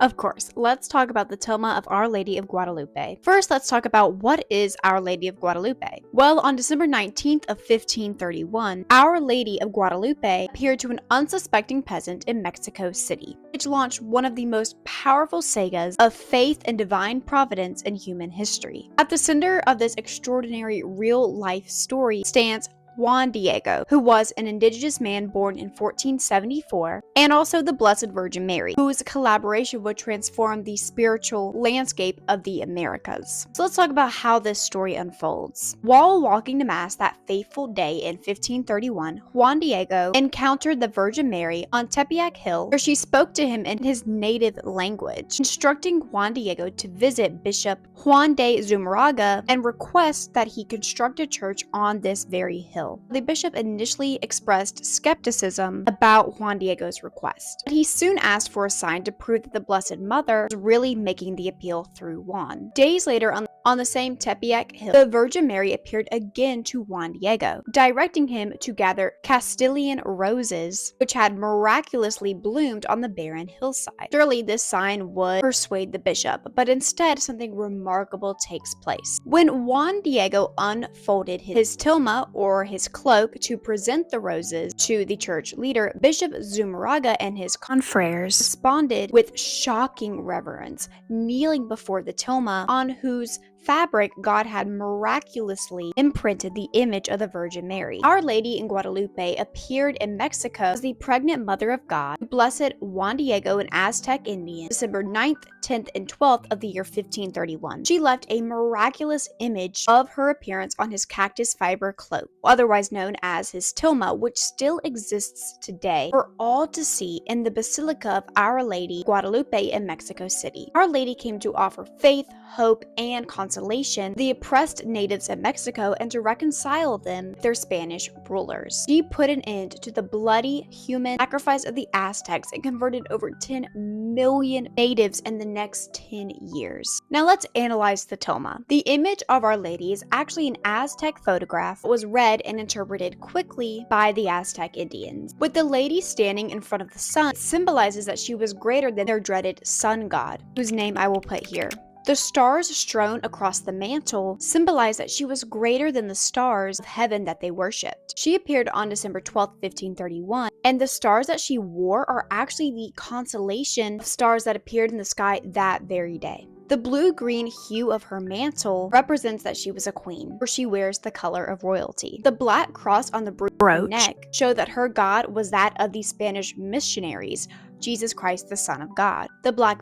Of course, let's talk about the Tilma of Our Lady of Guadalupe. First, let's talk about what is Our Lady of Guadalupe. Well, on December 19th of 1531, Our Lady of Guadalupe appeared to an unsuspecting peasant in Mexico City, which launched one of the most powerful sagas of faith and divine providence in human history. At the center of this extraordinary real-life story stands Juan Diego, who was an indigenous man born in 1474, and also the Blessed Virgin Mary, whose collaboration would transform the spiritual landscape of the Americas. So let's talk about how this story unfolds. While walking to Mass that fateful day in 1531, Juan Diego encountered the Virgin Mary on Tepeyac Hill, where she spoke to him in his native language, instructing Juan Diego to visit Bishop Juan de Zumarraga and request that he construct a church on this very hill. The bishop initially expressed skepticism about Juan Diego's request, but he soon asked for a sign to prove that the Blessed Mother was really making the appeal through Juan. Days later, on the same Tepeyac Hill, the Virgin Mary appeared again to Juan Diego, directing him to gather Castilian roses, which had miraculously bloomed on the barren hillside. Surely this sign would persuade the bishop, but instead something remarkable takes place. When Juan Diego unfolded his tilma, or his cloak, to present the roses to the church leader, Bishop Zumarraga and his confreres responded with shocking reverence, kneeling before the tilma, on whose fabric God had miraculously imprinted the image of the Virgin Mary. Our Lady in Guadalupe appeared in Mexico as the pregnant mother of God, who blessed Juan Diego and Aztec Indians December 9th, 10th, and 12th of the year 1531. She left a miraculous image of her appearance on his cactus fiber cloak, otherwise known as his tilma, which still exists today for all to see in the Basilica of Our Lady Guadalupe in Mexico City. Our Lady came to offer faith, hope, and consolation the oppressed natives of Mexico and to reconcile them with their Spanish rulers. She put an end to the bloody human sacrifice of the Aztecs and converted over 10 million natives in the next 10 years. Now let's analyze the tilma. The image of Our Lady is actually an Aztec photograph that was read and interpreted quickly by the Aztec Indians. With the lady standing in front of the sun, it symbolizes that she was greater than their dreaded sun god, whose name I will put here. The stars strewn across the mantle symbolize that she was greater than the stars of heaven that they worshipped. She appeared on December 12, 1531, and the stars that she wore are actually the constellation of stars that appeared in the sky that very day. The blue-green hue of her mantle represents that she was a queen, for she wears the color of royalty. The black cross on the brooch neck showed that her god was that of the Spanish missionaries, Jesus Christ, the Son of God. The black